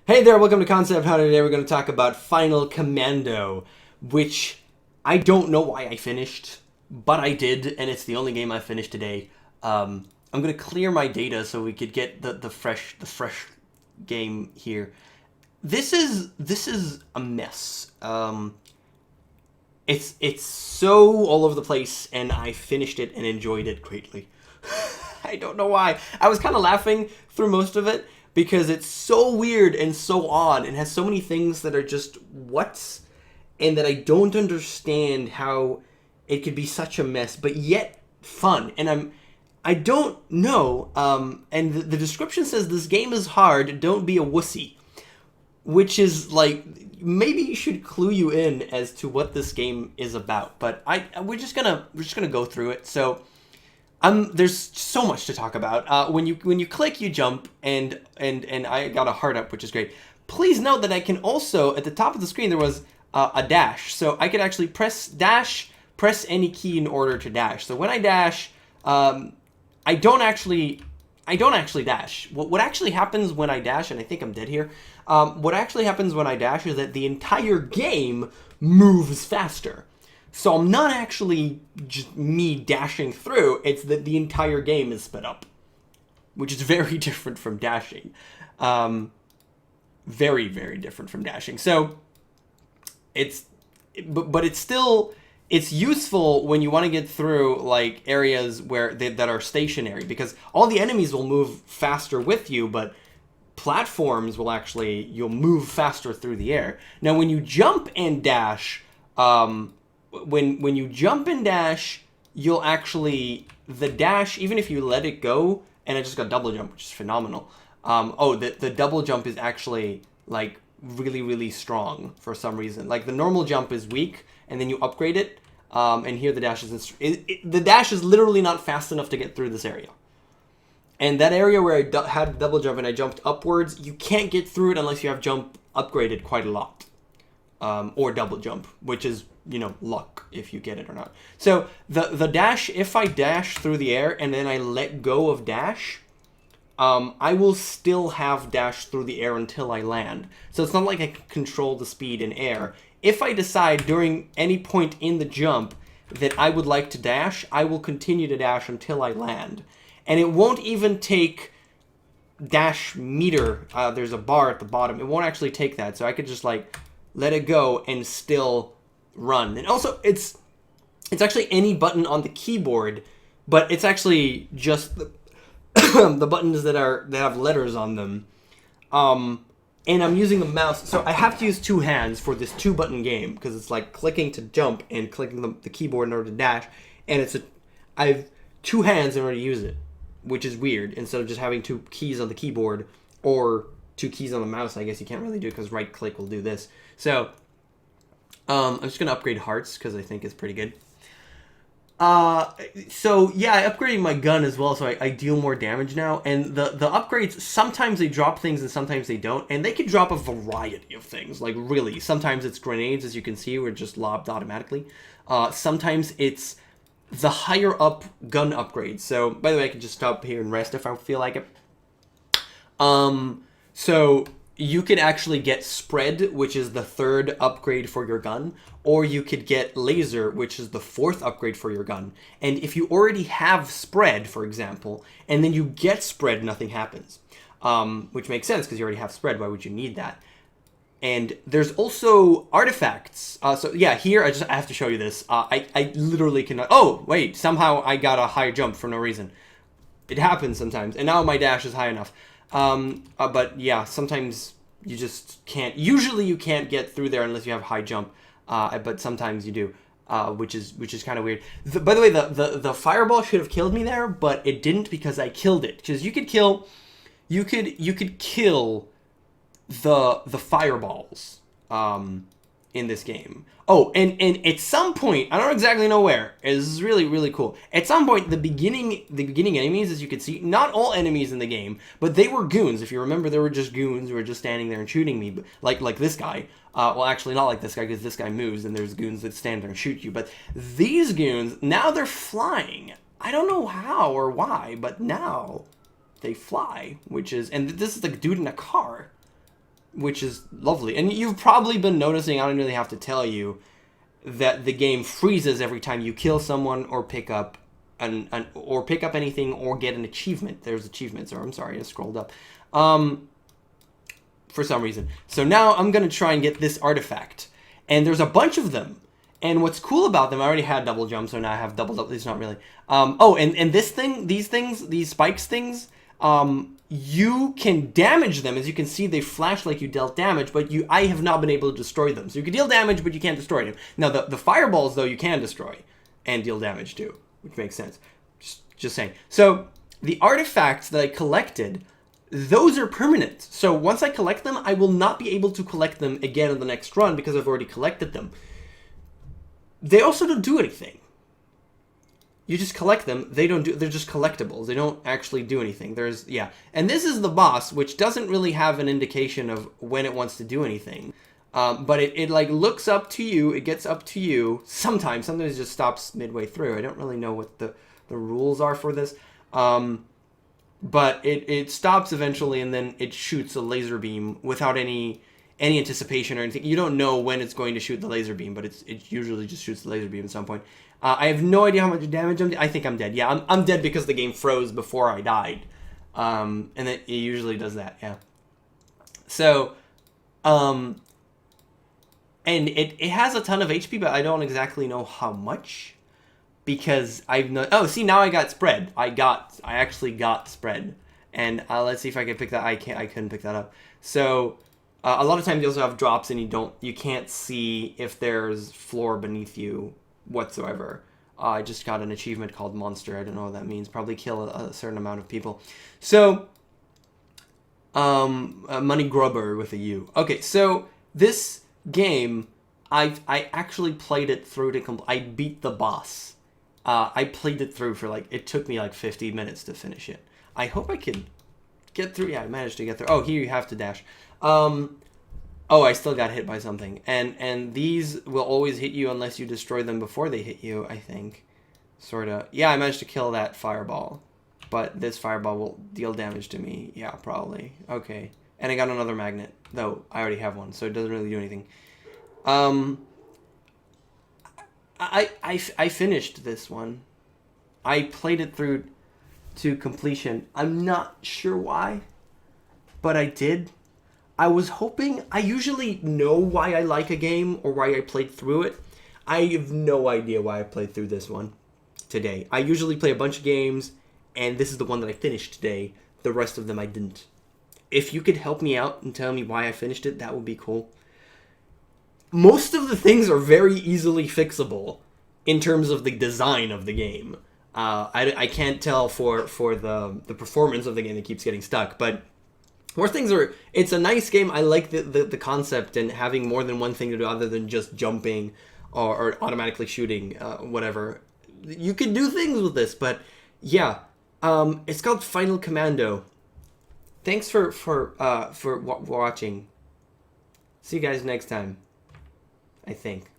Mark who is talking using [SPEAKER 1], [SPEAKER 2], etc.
[SPEAKER 1] Hey there, welcome to Concept How. Today we're going to talk about Final Commando, which I don't know why I finished, but I did, and it's the only game I finished today. I'm going to clear my data so we could get the fresh game here. This is a mess. It's so all over the place, and I finished it and enjoyed it greatly. I don't know why. I was kind of laughing through most of it, because it's so weird and so odd and has so many things that are just what, and that I don't understand how it could be such a mess but yet fun. And I don't know, and the description says this game is hard, don't be a wussy, which is like maybe should clue you in as to what this game is about. But we're just gonna go through it. So there's so much to talk about. When you click, you jump, and I got a heart up, which is great. Please note that I can also, at the top of the screen, there was a dash, so I could actually press any key in order to dash. So when I dash, I don't actually dash. What actually happens when I dash, and I think I'm dead here. What actually happens when I dash is that the entire game moves faster. So I'm not actually just me dashing through, it's that the entire game is sped up, which is very different from dashing. Very, very different from dashing. So but it's useful when you want to get through like areas that are stationary, because all the enemies will move faster with you, but platforms you'll move faster through the air. Now when you jump and dash, when you jump and dash, you'll actually, the dash, even if you let it go, and I just got double jump, which is phenomenal. The double jump is actually like really, really strong for some reason. Like the normal jump is weak, and then you upgrade it, and here the dash is, the dash is literally not fast enough to get through this area. And that area where I had double jump and I jumped upwards, you can't get through it unless you have jump upgraded quite a lot. Or double jump, which is, luck if you get it or not. So the dash, if I dash through the air and then I let go of dash, I will still have dash through the air until I land. So it's not like I can control the speed in air. If I decide during any point in the jump that I would like to dash, I will continue to dash until I land. And it won't even take dash meter. There's a bar at the bottom. It won't actually take that. So I could just like let it go and still run. And also it's actually any button on the keyboard, but it's actually just the buttons that have letters on them. And I'm using the mouse, so I have to use two hands for this 2-button game, because it's like clicking to jump and clicking the keyboard in order to dash, and I have two hands in order to use it, which is weird. Instead of just having two keys on the keyboard or two keys on the mouse, I guess you can't really do it because right click will do this. So I'm just gonna upgrade hearts because I think it's pretty good. So yeah, I upgraded my gun as well, so I deal more damage now. And the upgrades, sometimes they drop things and sometimes they don't, and they can drop a variety of things. Like really, sometimes it's grenades, as you can see, were just lobbed automatically. Sometimes it's the higher up gun upgrades. So by the way, I can just stop here and rest if I feel like it. So you could actually get spread, which is the 3rd upgrade for your gun, or you could get laser, which is the 4th upgrade for your gun. And if you already have spread, for example, and then you get spread, nothing happens. Which makes sense because you already have spread. Why would you need that? And there's also artifacts. So yeah, here I have to show you this. I literally cannot. Oh wait, somehow I got a higher jump for no reason. It happens sometimes, and now my dash is high enough. But yeah, sometimes you just can't. Usually you can't get through there unless you have high jump. But sometimes you do, which is kind of weird. By the way, the fireball should have killed me there, but it didn't because I killed it. Because you could kill the fireballs in this game. Oh, and at some point, I don't exactly know where. This is really, really cool. At some point, the beginning enemies, as you can see, not all enemies in the game, but they were goons. If you remember, they were just goons who were just standing there and shooting me, like this guy. Well, actually, not like this guy, because this guy moves, and there's goons that stand there and shoot you. But these goons, now they're flying. I don't know how or why, but now they fly, which is, and this is the dude in a car, which is lovely. And you've probably been noticing, I don't really have to tell you, that the game freezes every time you kill someone or pick up anything or get an achievement. There's achievements, or I'm sorry, I scrolled up. For some reason. So now I'm going to try and get this artifact. And there's a bunch of them. And what's cool about them, I already had double jump, so now I have double, it's not really. And this thing, these spikes things, you can damage them. As you can see, they flash like you dealt damage, but I have not been able to destroy them. So you can deal damage, but you can't destroy them. Now, the fireballs, though, you can destroy and deal damage to, which makes sense. Just saying. So the artifacts that I collected, those are permanent. So once I collect them, I will not be able to collect them again in the next run because I've already collected them. They also don't do anything. You just collect them. They're just collectibles. They don't actually do anything. And this is the boss, which doesn't really have an indication of when it wants to do anything. But it like looks up to you. It gets up to you. Sometimes it just stops midway through. I don't really know what the rules are for this. But it stops eventually, and then it shoots a laser beam without any anticipation or anything. You don't know when it's going to shoot the laser beam, but it usually just shoots the laser beam at some point. I have no idea how much damage I think I'm dead. Yeah, I'm dead because the game froze before I died. And it usually does that, yeah. So, and it has a ton of HP, but I don't exactly know how much. Because see, now I got spread. I actually got spread. And let's see if I can pick that. I couldn't pick that up. So a lot of times you also have drops, and you can't see if there's floor beneath you whatsoever. I just got an achievement called Monster. I don't know what that means. Probably kill a certain amount of people. So Money Grubber with a U. Okay, so this game, I actually played it through to I beat the boss. I played it through for it took me 50 minutes to finish it. I hope I can get through. Yeah, I managed to get through. Oh, here you have to dash. Oh, I still got hit by something. And these will always hit you unless you destroy them before they hit you, I think. Sorta. Yeah, I managed to kill that fireball. But this fireball will deal damage to me. Yeah, probably. Okay. And I got another magnet. Though, I already have one, so it doesn't really do anything. I finished this one. I played it through to completion. I'm not sure why, but I did. I was hoping... I usually know why I like a game or why I played through it. I have no idea why I played through this one today. I usually play a bunch of games, and this is the one that I finished today. The rest of them I didn't. If you could help me out and tell me why I finished it, that would be cool. Most of the things are very easily fixable in terms of the design of the game. I can't tell for the performance of the game that keeps getting stuck, but more things are... It's a nice game. I like the concept and having more than one thing to do other than just jumping or automatically shooting, whatever. You can do things with this, but yeah. It's called Final Commando. Thanks for watching. See you guys next time. I think.